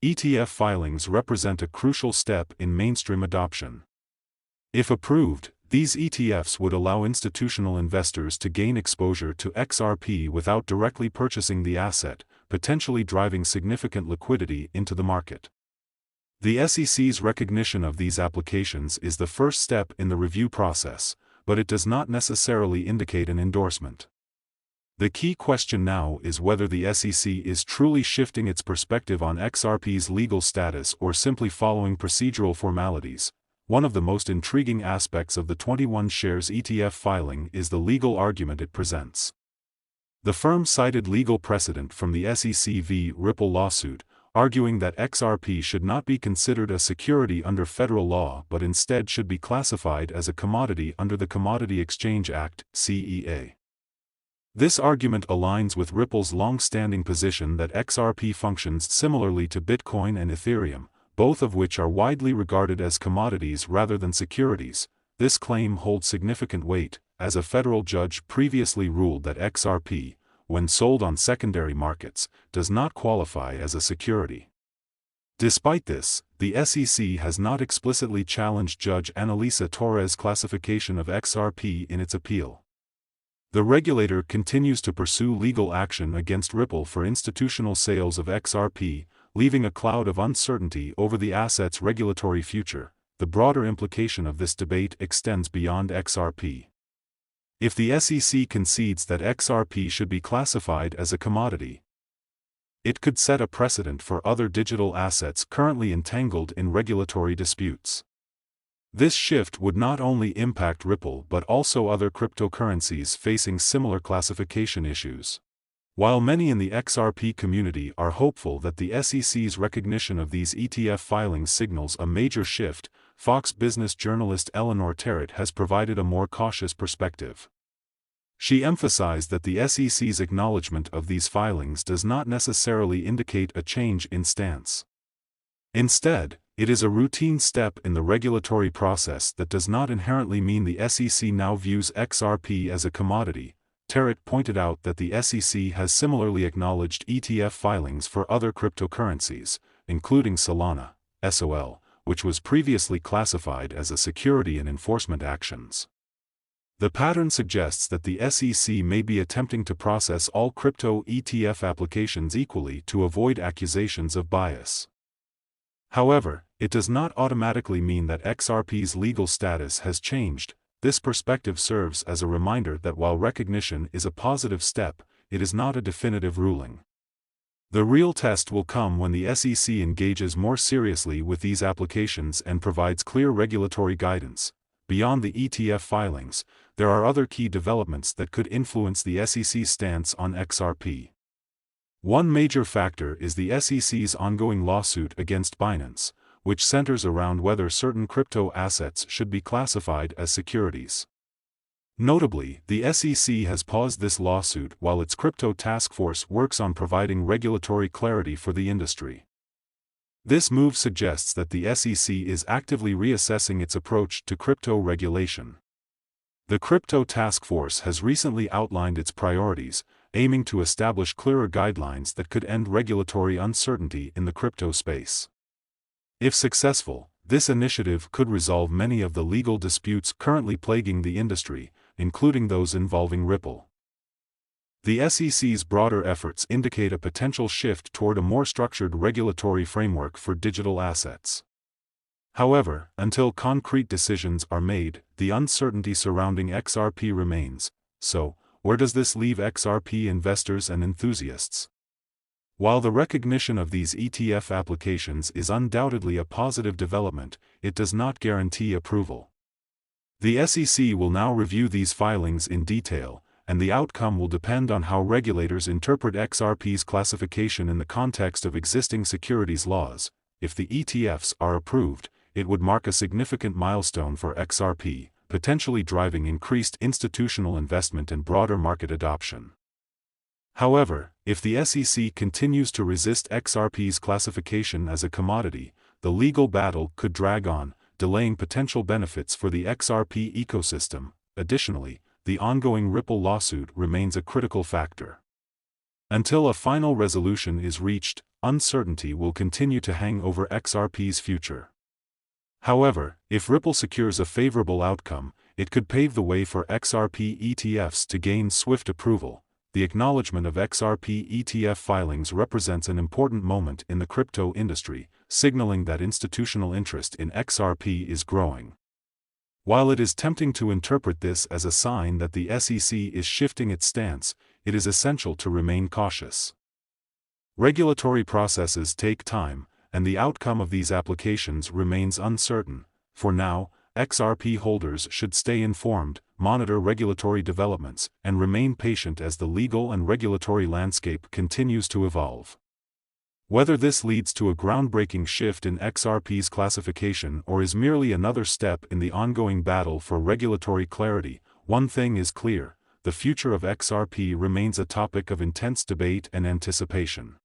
ETF filings represent a crucial step in mainstream adoption. If approved, these ETFs would allow institutional investors to gain exposure to XRP without directly purchasing the asset, potentially driving significant liquidity into the market. The SEC's recognition of these applications is the first step in the review process, but it does not necessarily indicate an endorsement. The key question now is whether the SEC is truly shifting its perspective on XRP's legal status or simply following procedural formalities. One of the most intriguing aspects of the 21 shares ETF filing is the legal argument it presents. The firm cited legal precedent from the SEC v. Ripple lawsuit, arguing that XRP should not be considered a security under federal law but instead should be classified as a commodity under the Commodity Exchange Act, CEA. This argument aligns with Ripple's long-standing position that XRP functions similarly to Bitcoin and Ethereum, both of which are widely regarded as commodities rather than securities. This claim holds significant weight, as a federal judge previously ruled that XRP, when sold on secondary markets, does not qualify as a security. Despite this, the SEC has not explicitly challenged Judge Annalisa Torres' classification of XRP in its appeal. The regulator continues to pursue legal action against Ripple for institutional sales of XRP, leaving a cloud of uncertainty over the asset's regulatory future. The broader implication of this debate extends beyond XRP. If the SEC concedes that XRP should be classified as a commodity, it could set a precedent for other digital assets currently entangled in regulatory disputes. This shift would not only impact Ripple but also other cryptocurrencies facing similar classification issues. While many in the XRP community are hopeful that the SEC's recognition of these ETF filings signals a major shift, Fox Business journalist Eleanor Terrett has provided a more cautious perspective. She emphasized that the SEC's acknowledgement of these filings does not necessarily indicate a change in stance. Instead, it is a routine step in the regulatory process that does not inherently mean the SEC now views XRP as a commodity. Terrett pointed out that the SEC has similarly acknowledged ETF filings for other cryptocurrencies, including Solana, SOL, which was previously classified as a security in enforcement actions. The pattern suggests that the SEC may be attempting to process all crypto ETF applications equally to avoid accusations of bias. However, it does not automatically mean that XRP's legal status has changed. This perspective serves as a reminder that while recognition is a positive step, it is not a definitive ruling. The real test will come when the SEC engages more seriously with these applications and provides clear regulatory guidance. Beyond the ETF filings, there are other key developments that could influence the SEC's stance on XRP. One major factor is the SEC's ongoing lawsuit against Binance, which centers around whether certain crypto assets should be classified as securities. Notably, the SEC has paused this lawsuit while its crypto task force works on providing regulatory clarity for the industry. This move suggests that the SEC is actively reassessing its approach to crypto regulation. The Crypto Task Force has recently outlined its priorities, aiming to establish clearer guidelines that could end regulatory uncertainty in the crypto space. If successful, this initiative could resolve many of the legal disputes currently plaguing the industry, including those involving Ripple. The SEC's broader efforts indicate a potential shift toward a more structured regulatory framework for digital assets. However, until concrete decisions are made, the uncertainty surrounding XRP remains. So, where does this leave XRP investors and enthusiasts? While the recognition of these ETF applications is undoubtedly a positive development, it does not guarantee approval. The SEC will now review these filings in detail, and the outcome will depend on how regulators interpret XRP's classification in the context of existing securities laws. If the ETFs are approved, it would mark a significant milestone for XRP, potentially driving increased institutional investment and broader market adoption. However, if the SEC continues to resist XRP's classification as a commodity, the legal battle could drag on, delaying potential benefits for the XRP ecosystem. Additionally, the ongoing Ripple lawsuit remains a critical factor. Until a final resolution is reached, uncertainty will continue to hang over XRP's future. However, if Ripple secures a favorable outcome, it could pave the way for XRP ETFs to gain swift approval. The acknowledgement of XRP ETF filings represents an important moment in the crypto industry, signaling that institutional interest in XRP is growing. While it is tempting to interpret this as a sign that the SEC is shifting its stance, it is essential to remain cautious. Regulatory processes take time, and the outcome of these applications remains uncertain. For now, XRP holders should stay informed, monitor regulatory developments, and remain patient as the legal and regulatory landscape continues to evolve. Whether this leads to a groundbreaking shift in XRP's classification or is merely another step in the ongoing battle for regulatory clarity, one thing is clear: the future of XRP remains a topic of intense debate and anticipation.